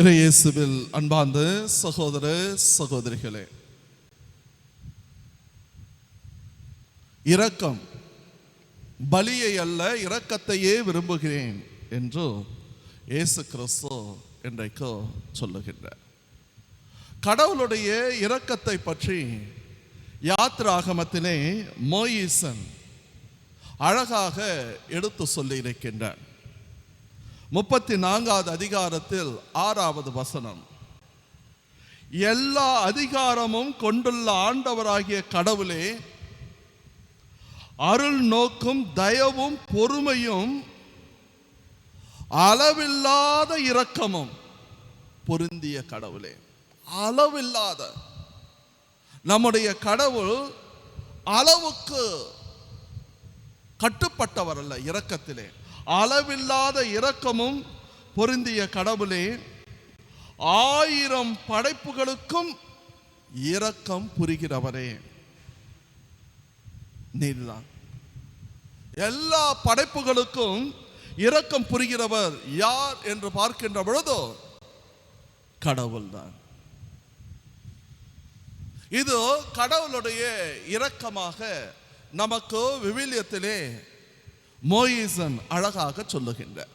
இயேசுவில் அன்பார்ந்த சகோதர சகோதரிகளே, இரக்கம் பலியை அல்ல இரக்கத்தையே விரும்புகிறேன் என்று இயேசு கிறிஸ்து இன்றைக்கு சொல்லுகின்றார். கடவுளுடைய இரக்கத்தை பற்றி யாத்ராகமத்திலே மோயிசன் அழகாக எடுத்து சொல்லி இருக்கின்றார். 34வது அதிகாரத்தில் 6வது வசனம், எல்லா அதிகாரமும் கொண்டுள்ள ஆண்டவராகிய கடவுளே, அருள் நோக்கும் தயவும் பொறுமையும் அளவில்லாத இரக்கமும் பொருந்திய கடவுளே. அளவில்லாத நம்முடைய கடவுள் அளவுக்கு கட்டுப்பட்டவர் அல்ல. இரக்கத்திலே அளவில்லாத இரக்கமும் பொருந்திய கடவுளே, 1000 படைப்புகளுக்கும் இரக்கம் புரிகிறவரே. நீர்தான் எல்லா படைப்புகளுக்கும் இரக்கம் புரிகிறவர் யார் என்று பார்க்கின்ற பொழுதோ கடவுள்தான். இது கடவுளுடைய இரக்கமாக நமக்கு விவிலியத்திலே மோயிசன் அழகாக சொல்லுகின்றார்.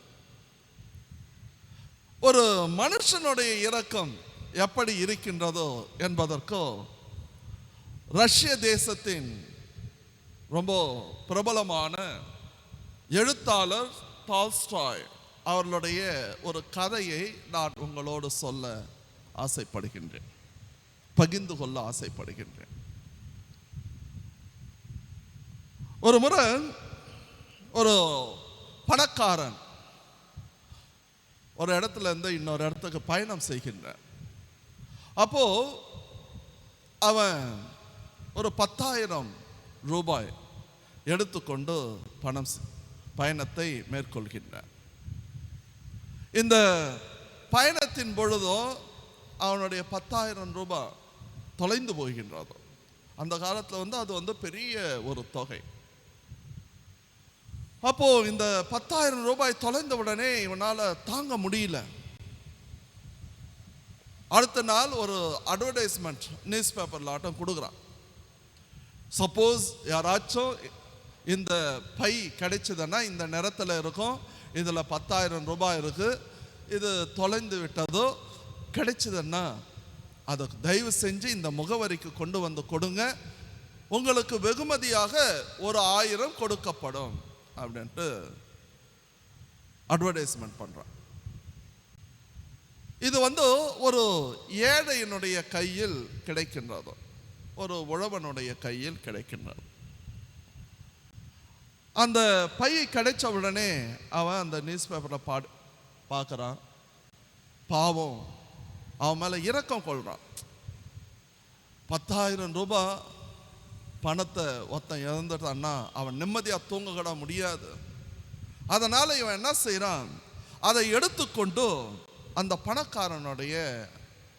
ஒரு மனுஷனுடைய இரக்கம் எப்படி இருக்கின்றதோ என்பதற்கு ரஷ்ய தேசத்தின் ரொம்ப பிரபலமான எழுத்தாளர் டால்ஸ்டாய் அவர்களுடைய ஒரு கதையை நான் உங்களோடு சொல்ல ஆசைப்படுகின்றேன், பகிர்ந்து கொள்ள ஆசைப்படுகின்றேன். ஒரு முறை ஒரு பணக்காரன் ஒரு இடத்துல இருந்து இன்னொரு இடத்துக்கு பயணம் செய்கின்றான். அப்போ அவன் ஒரு 10,000 ரூபாய் எடுத்துக்கொண்டு பயணத்தை மேற்கொள்கின்றான். இந்த பயணத்தின் பொழுதோ அவனுடைய 10,000 ரூபாய் தொலைந்து போகின்றதோ. அந்த காலத்தில் அது பெரிய ஒரு தொகை. அப்போ இந்த 10,000 ரூபாய் தொலைந்த உடனே இவனால தாங்க முடியல. அடுத்த நாள் ஒரு அட்வர்டைஸ்மெண்ட் நியூஸ் பேப்பர்ல ஆட்டம் கொடுக்குறான். சப்போஸ் யாராச்சும் இந்த பை கிடைச்சதுன்னா இந்த நேரத்தில் இருக்கும், இதுல 10,000 ரூபாய் இருக்கு, இது தொலைந்து விட்டதோ கிடைச்சதுன்னா அதை தயவு செஞ்சு இந்த முகவரிக்கு கொண்டு வந்து கொடுங்க, உங்களுக்கு வெகுமதியாக ஒரு 1000 கொடுக்கப்படும் அப்படின்ட்டு அட்வர்டைஸ்மெண்ட் பண்றான். இது ஒரு ஏழையினுடைய கையில் கிடைக்கின்றதோ, ஒரு உழவனுடைய கையில் கிடைக்கின்றது. அந்த பை கிடைச்ச உடனே அவன் அந்த நியூஸ் பேப்பரை பார்க்குறான். பாவம், அவன் மேலே இரக்கம் கொள்றான். 10,000 ரூபாய் பணத்தை ஒருத்தன் இழந்துட்டான்னா அவன் நிம்மதியாக தூங்க முடியாது. அதனால இவன் என்ன செய்யறான், அதை எடுத்துக்கொண்டு அந்த பணக்காரனுடைய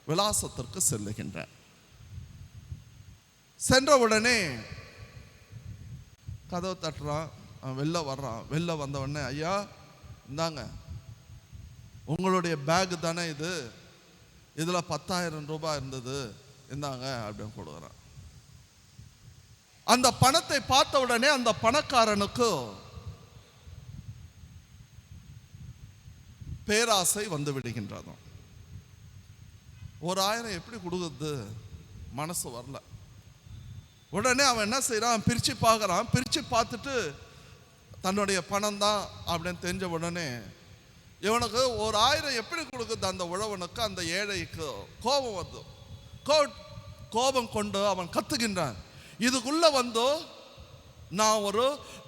விலாசத்திற்கு செல்லுகின்றான். சென்ற உடனே கதவை தட்டுறான். அவன் வெளில வர்றான். வெளில வந்த உடனே, ஐயா இந்தாங்க உங்களுடைய பேக் தானே இது, இதுல 10,000 ரூபாய் இருந்தது, இந்தாங்க அப்படின்னு கொடுக்குறான். அந்த பணத்தை பார்த்த உடனே அந்த பணக்காரனுக்கு பேராசை வந்து விடுகின்றது. 1000 எப்படி கொடுக்குறது மனசு வரல. உடனே அவன் என்ன செய்யறான், பிரிச்சு பார்க்கறான். பிரிச்சு பார்த்துட்டு தன்னுடைய பணம் தான் அப்படின்னு தெரிஞ்ச உடனே இவனுக்கு 1000 எப்படி கொடுக்குது அந்த உழவனுக்கு, அந்த ஏழைக்கு கோபம் வந்து கோபம் கொண்டு அவன் கத்துகின்றான். இதுக்குள்ள நான் ஒரு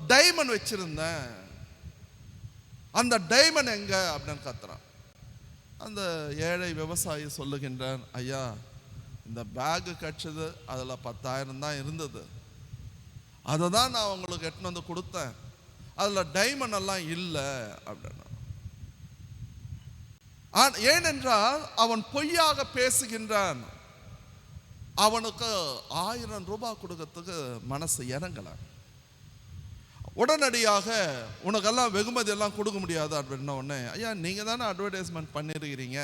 டைமண்ட் வச்சிருந்தேன், அந்த டைமண்ட் எங்க அப்படின்னு கத்துறான். அந்த ஏழை விவசாயி சொல்லுகின்றான், ஐயா இந்த பேக் கிடைச்சது, அதுல 10,000 தான் இருந்தது, அதை தான் நான் உங்களுக்கு எட்டுன்னு வந்து கொடுத்தேன், அதுல டைமண்ட் எல்லாம் இல்லை அப்படின்னா. ஏனென்றால் அவன் பொய்யாக பேசுகின்றான். அவனுக்கு 1000 ரூபாய் கொடுக்கறதுக்கு மனசு இறங்கல. உடனடியாக உனக்கெல்லாம் வெகுமதி எல்லாம் கொடுக்க முடியாது அப்படின்ன உடனே, ஐயா நீங்கள் தானே அட்வர்டைஸ்மெண்ட் பண்ணியிருக்கிறீங்க,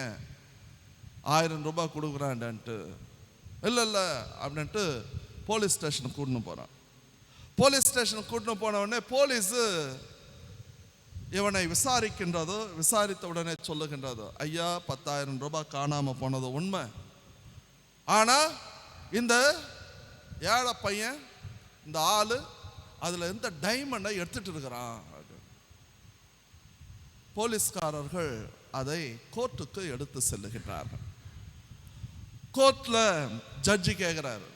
1000 ரூபாய் கொடுக்குறான்ட்டு. இல்லை அப்படின்ட்டு போலீஸ் ஸ்டேஷனுக்கு கூட்டின்னு போகிறான். போலீஸ் ஸ்டேஷனுக்கு கூட்டின்னு போன உடனே போலீஸு இவனை விசாரித்த உடனே சொல்லுகின்றது, ஐயா 10,000 ரூபாய் காணாமல் போனது உண்மை, ஆனால் இந்த ஏழை பையன் இந்த ஆளு அதில் இந்த டைமண்டை எடுத்துட்டு இருக்கிறான். போலீஸ்காரர்கள் அதை கோர்ட்டுக்கு எடுத்து செல்லுகின்றார்கள். கோர்ட்டில் ஜட்ஜி கேட்குறாரு,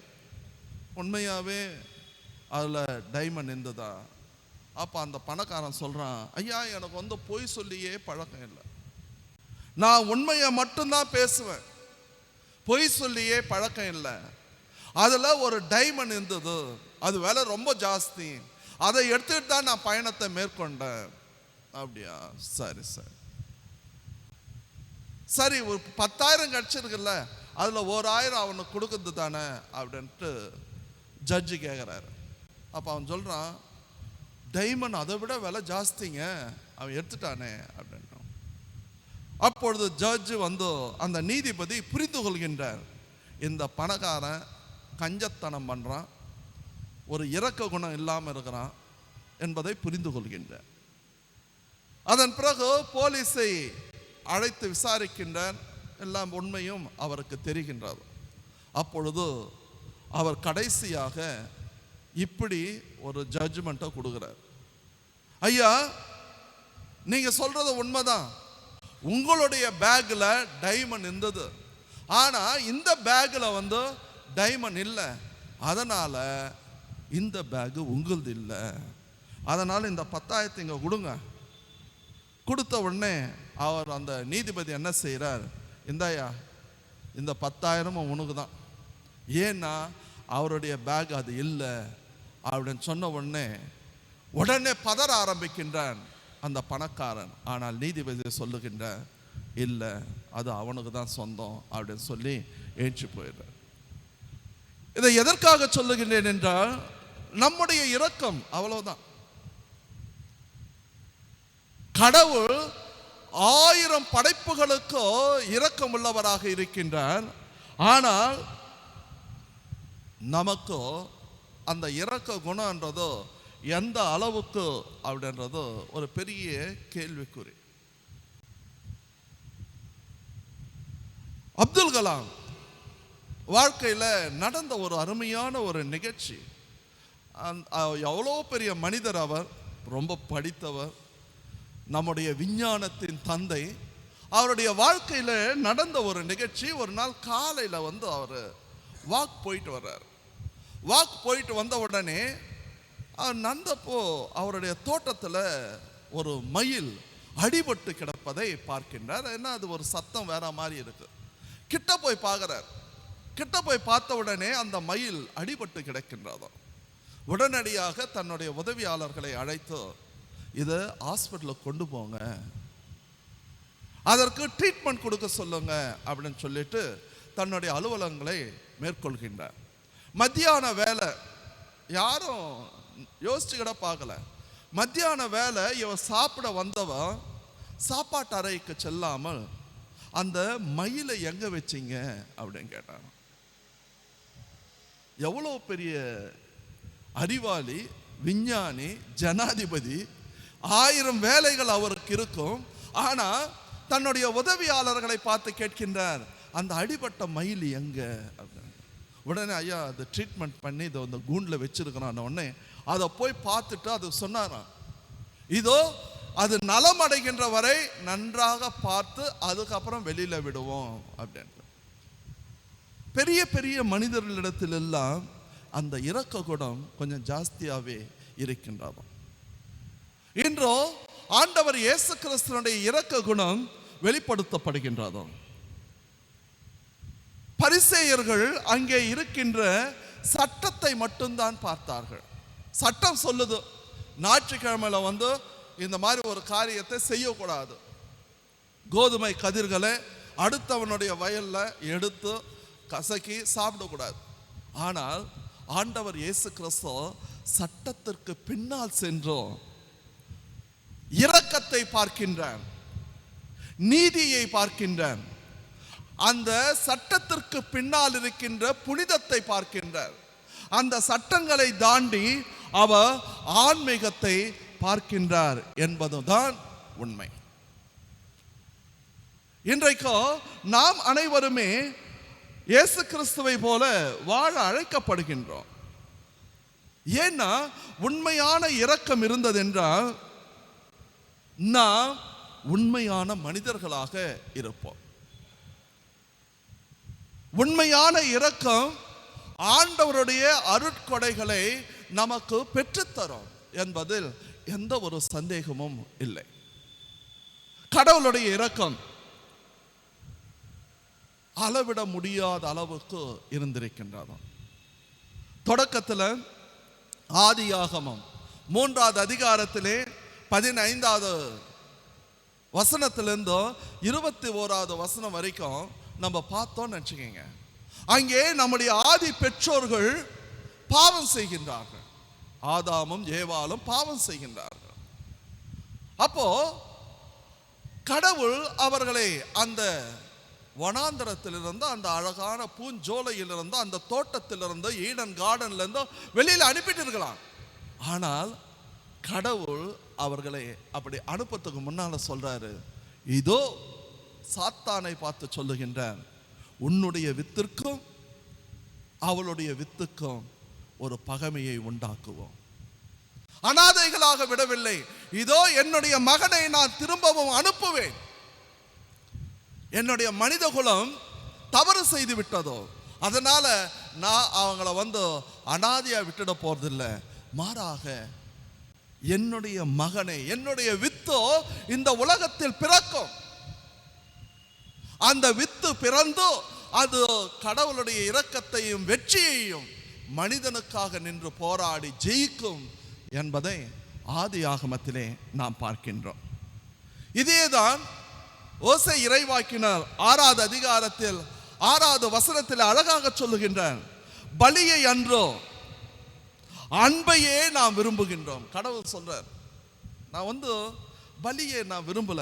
உண்மையாகவே அதில் டைமண்ட் இருந்ததா? அப்போ அந்த பணக்காரன் சொல்கிறான், ஐயா எனக்கு பொய் சொல்லியே பழக்கம் இல்லை, நான் உண்மையை மட்டும்தான் பேசுவேன், பொய் சொல்லியே பழக்கம் இல்லை. அதில் ஒரு டைமண்ட் இருந்தது, அது விலை ரொம்ப ஜாஸ்தி, அதை எடுத்துட்டு தான் நான் பயணத்தை மேற்கொண்டேன். அப்படியா, சரி சரி சரி, ஒரு 10,000 கிடச்சிருக்குல்ல, அதில் 1,000 அவனுக்கு கொடுக்குறது தானே அப்படின்ட்டு ஜட்ஜி கேட்குறாரு. அப்போ அவன் சொல்கிறான், டைமண்ட் அதை விட விலை ஜாஸ்திங்க, அவன் எடுத்துட்டானே அப்படின்ட்டு. அப்பொழுது ஜட்ஜு அந்த நீதிபதி புரிந்து கொள்கின்றார், இந்த பணக்காரன் கஞ்சத்தனம் பண்ணுறான், ஒரு இரக்க குணம் இல்லாமல் இருக்கிறான் என்பதை புரிந்து கொள்கின்றார். அதன் பிறகு போலீஸை அழைத்து விசாரிக்கின்றார். எல்லாம் உண்மையும் அவருக்கு தெரிகின்றது. அப்பொழுது அவர் கடைசியாக இப்படி ஒரு ஜட்ஜ்மெண்ட்டை கொடுக்குறார், ஐயா நீங்கள் சொல்கிறது உண்மைதான், உங்களுடைய பேக்கில் டைமண்ட் இருந்தது, ஆனால் இந்த பேக்கில் டைமண்ட் இல்லை, அதனால் இந்த பேக்கு உங்களுது இல்லை, அதனால் இந்த 10,000 இங்கே கொடுங்க. கொடுத்த உடனே அவர் அந்த நீதிபதி என்ன செய்கிறார், இந்தாயா இந்த 10,000 உனக்கு தான், ஏன்னா அவருடைய பேக் அது இல்லை அப்படின்னு சொன்ன உடனே பதற ஆரம்பிக்கின்றான் அந்த பணக்காரன். ஆனால் நீதிபதி சொல்லுகின்ற, இல்லை அது அவனுக்கு தான் சொந்தம் அப்படின்னு சொல்லி ஏற்றி போயிடுறார். இதை எதற்காக சொல்லுகின்றேன் என்றால், நம்முடைய இரக்கம் அவ்வளவுதான். கடவுள் 1000 படைப்புகளுக்கோ இரக்கம் உள்ளவராக இருக்கின்றார், ஆனால் நமக்கோ அந்த இரக்க குணம்ன்றதோ எந்த அளவுக்கு அப்படின்றதோ ஒரு பெரிய கேள்விக்குறி. அப்துல் கலாம் வாழ்க்கையில் நடந்த ஒரு அருமையான ஒரு நிகழ்ச்சி. எவ்வளோ பெரிய மனிதர் அவர், ரொம்ப படித்தவர், நம்முடைய விஞ்ஞானத்தின் தந்தை. அவருடைய வாழ்க்கையில் நடந்த ஒரு நிகழ்ச்சி, ஒரு நாள் காலையில் அவர் வாக் போயிட்டு வர்றார். வாக் போயிட்டு வந்த உடனே அவர் நடந்தப்போ அவருடைய தோட்டத்தில் ஒரு மயில் அடிபட்டு கிடப்பதை பார்க்கின்றார். ஏன்னா அது ஒரு சத்தம் வேற மாதிரி இருக்கு. கிட்ட போய் பார்க்குறார். கிட்ட போய் பார்த்த உடனே அந்த மயில் அடிபட்டு கிடக்கின்றதோ. உடனடியாக தன்னுடைய உதவியாளர்களை அழைத்து, இதை ஹாஸ்பிட்டலுக்கு கொண்டு போங்க, அதற்கு ட்ரீட்மெண்ட் கொடுக்க சொல்லுங்க அப்படின்னு சொல்லிட்டு தன்னுடைய அலுவலகங்களை மேற்கொள்கின்றார். மத்தியான வேலை, யாரும் யோசிச்சுக்கிட பார்க்கல. மத்தியான வேலை இவன் சாப்பிட வந்தவன் சாப்பாட்டு அறைக்கு செல்லாமல் அந்த மயிலை எங்க வச்சிங்க அப்படின்னு கேட்டான். எவ்வளோ பெரிய அறிவாளி, விஞ்ஞானி, ஜனாதிபதி, 1000 வேலைகள் அவருக்கு இருக்கும். ஆனால் தன்னுடைய உதவியாளர்களை பார்த்து கேட்கின்றார், அந்த அடிபட்ட மயில் எங்க அப்படின்னு. உடனே ஐயா அதை ட்ரீட்மெண்ட் பண்ணி இதை அந்த கூண்டில் வச்சிருக்கிறான். உடனே அதை போய் பார்த்துட்டு அது சொன்னாராம், இதோ அது நலம் அடைகின்ற வரை நன்றாக பார்த்து அதுக்கப்புறம் வெளியில விடுவோம் அப்படின்ட்டு. பெரிய பெரிய மனிதர்களிடத்தில் எல்லாம் அந்த இரக்க குணம் கொஞ்சம் ஜாஸ்தியாகவே இருக்கின்றது. இன்றோ ஆண்டவர் இயேசு கிறிஸ்துவினுடைய இரக்க குணம் வெளிப்படுத்தப்படுகின்றதோ. பரிசேயர்கள் அங்கே இருக்கின்ற சட்டத்தை மட்டும்தான் பார்த்தார்கள். சட்டம் சொல்லுது, ஞாயிற்றுக்கிழமையில இந்த மாதிரி ஒரு காரியத்தை செய்யக்கூடாது. கோதுமை கதிர்களை அடுத்தவனுடைய வயலில் எடுத்து கசக்கி சாப்பிடக்கூடாது. ஆனால் ஆண்டவர் இயேசு கிறிஸ்து சட்டத்திற்கு பின்னால் சென்றோம் இரக்கத்தை பார்க்கின்றான், நீதியை பார்க்கின்றான். அந்த சட்டத்திற்கு பின்னால் இருக்கின்ற புனிதத்தை பார்க்கின்றார். அந்த சட்டங்களை தாண்டி அவர் ஆன்மீகத்தை பார்க்கின்றார் என்பதுதான் உண்மை. இன்றைக்கு நாம் அனைவருமே இயேசு கிறிஸ்துவை போல வாழ அழைக்கப்படுகின்றோம். ஏன்னா உண்மையான இரக்கம் இருந்ததென்றால் நாம் உண்மையான மனிதர்களாக இருப்போம். உண்மையான இரக்கம் ஆண்டவருடைய அருட்கொடைகளை நமக்கு பெற்றுத்தரும் என்பதில் எந்த ஒரு சந்தேகமும் இல்லை. கடவுளுடைய இரக்கம் அளவிட முடியாத அளவுக்கு இருந்திருக்கின்றது. தொடக்கத்தில் ஆதியாகமம் 3வது அதிகாரத்திலே 15வது வசனத்திலிருந்து 21வது வசனம் வரைக்கும் நம்ம பார்த்தோம்னு நினைச்சுக்கோங்க. அங்கே நம்முடைய ஆதி பெற்றோர்கள் பாவம் செய்கின்றார்கள். ஆதாமும் ஏவாளும் பாவம் செய்கின்றார்கள். அப்போ கடவுள் அவர்களை அந்த வனாந்தரத்திலிருந்து, அந்த அழகான பூஞ்சோலையிலிருந்து, அந்த தோட்டத்திலிருந்து, ஈடன் கார்டன்ல இருந்து வெளியில அனுப்பிட்டு இருக்கலாம். ஆனால் கடவுள் அவர்களை அப்படி அனுப்பத்துக்கு முன்னால சொல்றாரு, இதோ சாத்தானை பார்த்து சொல்லுகின்றார், உன்னுடைய வித்திற்கும் அவளுடைய வித்துக்கும் ஒரு பகைமையை உண்டாக்குவோம். அனாதைகளாக விடவில்லை, இதோ என்னுடைய மகனை நான் திரும்பவும் அனுப்புவேன். என்னுடைய மனித குலம் தவறு செய்து விட்டதோ, அதனால நான் அவங்கள அனாதையா விட்டுட போறதில்லை. மாறாக என்னுடைய மகனை, என்னுடைய வித்தோ இந்த உலகத்தில் பிறக்கும். அந்த வித்து பிறந்தோ அது கடவுளுடைய இரக்கத்தையும் வெற்றியையும் மனிதனுக்காக நின்று போராடி ஜெயிக்கும் என்பதை ஆதி ஆகமத்திலே நாம் பார்க்கின்றோம். இதேதான் ஓசை இறைவாக்கினர் 6வது அதிகாரத்தில் 6வது வசனத்தில் அழகாக சொல்லுகின்றார், பலியை அன்றோ அன்பையே நாம் விரும்புகின்றோம். கடவுள் சொல்றார், நான் பலியை நான் விரும்பல,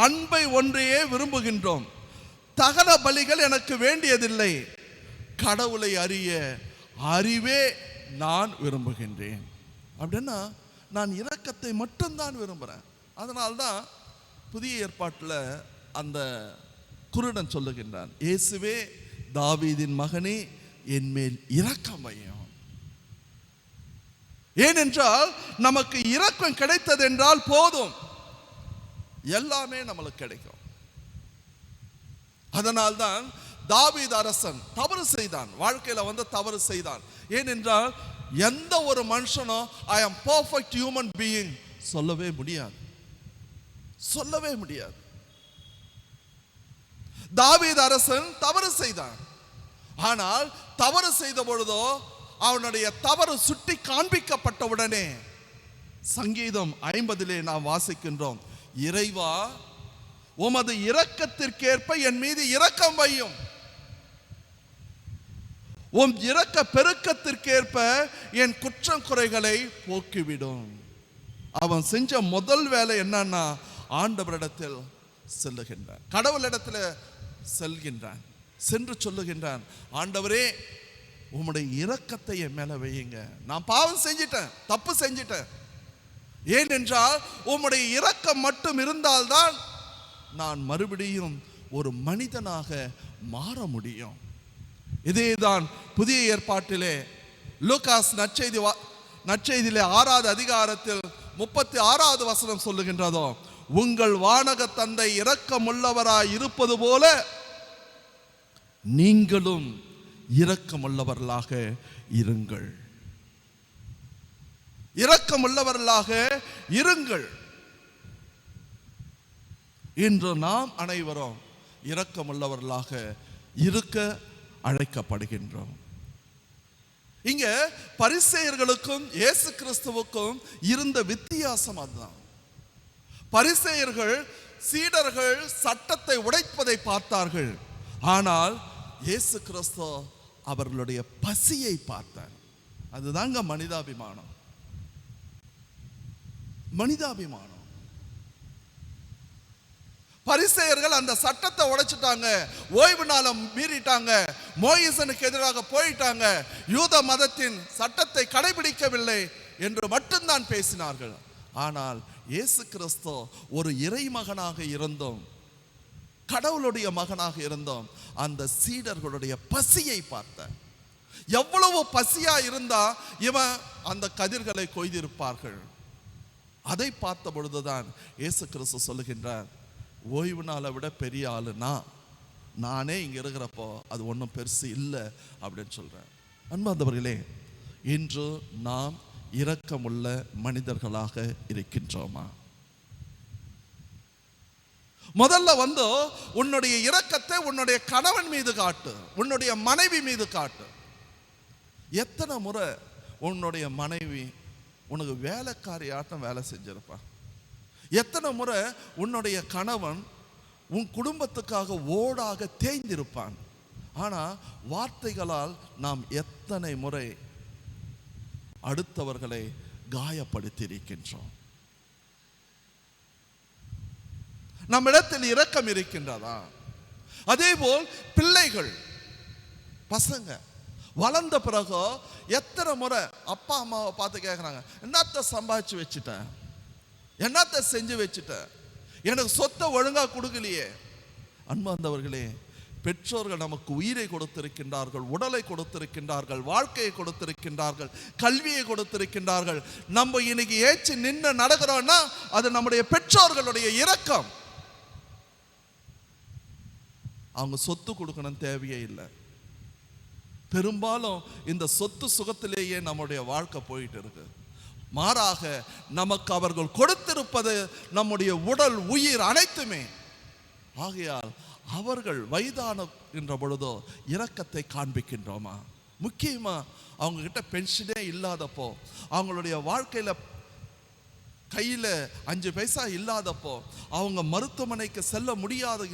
அன்பை ஒன்றையே விரும்புகின்றோம். தகன பலிகள் எனக்கு வேண்டியதில்லை, கடவுளை அறிய அறிவே நான் விரும்புகின்றேன். அப்படின்னா நான் இரக்கத்தை மட்டும்தான் விரும்புகிறேன். அதனால்தான் புதிய ஏற்பாட்டில் அந்த குருடன் சொல்லுகின்றான், இயேசுவே தாவீதின் மகனே என் மேல் இரக்கம் வையும். ஏனென்றால் நமக்கு இரக்கம் கிடைத்தது என்றால் போதும், எல்லாமே நம்மளுக்கு கிடைக்கும். அதனால்தான் தாவீது அரசன் தவறு செய்தான், வாழ்க்கையில தவறு செய்தான். ஏனென்றால் எந்த ஒரு மனுஷனும் ஐ ஆம் பெர்ஃபெக்ட் ஹியூமன் பீயிங் சொல்லவே முடியாது, சொல்லவே முடியாது. தாவீது அரசன் தவறு செய்தான். ஆனால் தவறு செய்த பொழுதோ அவனுடைய தவறு சுட்டி காண்பிக்கப்பட்டவுடனே சங்கீதம் 50 நாம் வாசிக்கின்றோம், இறைவா உமது இரக்கத்திற்கேற்ப என் மீது இரக்கம் வையும், உம் இரக்க பெருக்கத்திற்கேற்ப என் குற்றம் குறைகளை போக்கிவிடும். அவன் செஞ்ச முதல் வேலை என்னன்னா, ஆண்டவரிடத்தில் செல்லுகின்றான், கடவுளிடத்தில் செல்கின்றான். சென்று சொல்லுகின்றான், ஆண்டவரே உம்முடைய இரக்கத்தை என் மேல வையுங்க, நான் பாவம் செஞ்சிட்டேன், தப்பு செஞ்சிட்டேன். ஏனென்றால் உம்முடைய இரக்கம் மட்டும் இருந்தால்தான் நான் மறுபடியும் ஒரு மனிதனாக மாற முடியும். இதேதான் புதிய ஏற்பாட்டிலே லூகாஸ் நற்செய்தியிலே 6வது அதிகாரத்தில் 36வது வசனம் சொல்லுகின்றதோ, உங்கள் வானக தந்தை இரக்கமுள்ளவராய் இருப்பது போல நீங்களும் இரக்கமுள்ளவர்களாக இருங்கள், இரக்கமுள்ளவர்களாக இருங்கள். இன்று நாம் அனைவரும் இரக்கமுள்ளவர்களாக இருக்க அழைக்கப்படுகின்றோம். இங்க பரிசேயர்களுக்கும் இயேசு கிறிஸ்துவுக்கும் இருந்த வித்தியாசம் அதுதான். பரிசேயர்கள் சீடர்கள் சட்டத்தை உடைப்பதை பார்த்தார்கள், ஆனால் இயேசு கிறிஸ்து அவர்களுடைய பசியை பார்த்தார். அதுதாங்க மனிதாபிமானம். மனிதாபிமானம் பரிசேயர்கள் அந்த சட்டத்தை உடைச்சிட்டாங்க, ஓய்வு நாளை மீறிட்டாங்க, மோயிசனுக்கு எதிராக போயிட்டாங்க, யூத மதத்தின் சட்டத்தை கடைபிடிக்கவில்லை என்று மட்டும்தான் பேசினார்கள். ஆனால் இயேசு கிறிஸ்து ஒரு இறைமகனாக இருந்தோம், கடவுளுடைய மகனாக இருந்தோம். அந்த சீடர்களுடைய பசியை பார்த்த, எவ்வளவு பசியா இருந்தா இவன் அந்த கதிர்களை கொய்திருப்பார்கள். அதை பார்த்த பொழுதுதான் இயேசு கிறிஸ்து சொல்லுகின்றார், ஓய்வு நாளை விட பெரிய ஆளுனா நானே இங்க இருக்கிறப்போ அது ஒன்றும் பெருசு இல்லை அப்படின்னு சொல்றேன். அன்பார்ந்தவர்களே, இன்று நாம் இரக்கமுள்ள மனிதர்களாக இருக்கின்றோமா? முதல்ல உன்னுடைய இரக்கத்தை உன்னுடைய கணவன் மீது காட்டு, உன்னுடைய மனைவி மீது காட்டு. எத்தனை முறை உன்னுடைய மனைவி உனக்கு வேலைக்காரியாட்டம் வேலை செஞ்சிருப்பா? எத்தனை முறை உன்னுடைய கணவன் உன் குடும்பத்துக்காக ஓடாக தேய்ந்திருப்பான்? ஆனா வார்த்தைகளால் நாம் எத்தனை முறை அடுத்தவர்களை காயப்படுத்தி இருக்கின்றோம். நம்மிடத்தில் இரக்கம் இருக்கின்றதா? அதேபோல் பிள்ளைகள், பசங்க வளர்ந்த பிறகு எத்தனை முறை அப்பா அம்மாவை பார்த்து கேட்குறாங்க, என்னத்தை சம்பாதிச்சு வச்சுட்ட, என்னத்தை செஞ்சு வச்சுட்ட, எனக்கு சொத்தை ஒழுங்கா கொடுக்கலையே. அன்பார்ந்தவர்களே, பெற்றோர்கள் நமக்கு உயிரை கொடுத்திருக்கின்றார்கள், உடலை கொடுத்திருக்கின்றார்கள், வாழ்க்கையை கொடுத்திருக்கின்றார்கள், கல்வியை கொடுத்திருக்கின்றார்கள். நம்ம இன்னைக்கு ஏச்சு நின்று நடக்கிறோம்னா அது நம்முடைய பெற்றோர்களுடைய இரக்கம். அவங்க சொத்து கொடுக்கணும் தேவையே இல்லை. பெரும்பாலும் இந்த சொத்து சுகத்திலேயே நம்முடைய வாழ்க்கை போயிட்டு இருக்கு. மாறாக நமக்கு அவர்கள் கொடுத்திருப்பது நம்முடைய உடல், உயிர் அனைத்துமே. ஆகையால் அவர்கள் வயதான பொழுதோ இரக்கத்தை காண்பிக்கின்றோமா? முக்கியமா அவங்க கிட்ட பென்ஷனே இல்லாதப்போ, அவங்களுடைய வாழ்க்கையில கையில 5 பைசா இல்லாதப்போ, அவங்க மருத்துவமனைக்கு செல்ல முடியாத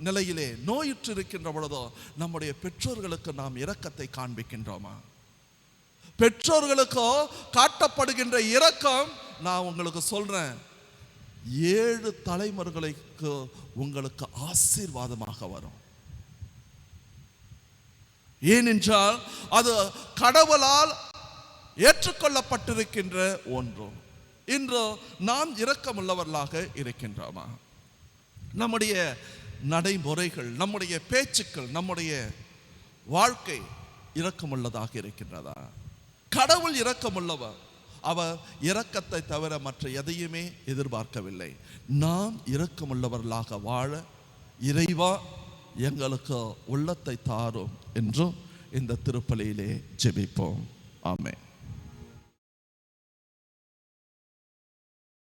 நிலையிலே நோயுற்று இருக்கின்ற பொழுதோ நம்முடைய பெற்றோர்களுக்கு நாம் இரக்கத்தை காண்பிக்கின்றோமா? பெற்றோர்களுக்கோ காட்டப்படுகின்ற இரக்கம், நான் உங்களுக்கு சொல்றேன், 7 தலைமுறைகளுக்கு உங்களுக்கு ஆசீர்வாதமாக வரும். ஏனென்றால் அது கடவுளால் ஏற்றுக்கொள்ளப்பட்டிருக்கின்ற ஒன்று. இன்று நாம் இரக்கமுள்ளவர்களாக இருக்கின்றோமா? நம்முடைய நடைமுறைகள், நம்முடைய பேச்சுக்கள், நம்முடைய வாழ்க்கை இரக்கமுள்ளதாக இருக்கின்றதா? கடவுள் இரக்கமுள்ளவர். அவர் இரக்கத்தை தவிர மற்ற எதையுமே எதிர்பார்க்கவில்லை. நாம் இரக்கமுள்ளவர்களாக வாழ இறைவா எங்களுக்கு உள்ளத்தை தாரும் என்றும் இந்த திருப்பலியிலே ஜெபிப்போம். ஆமென்.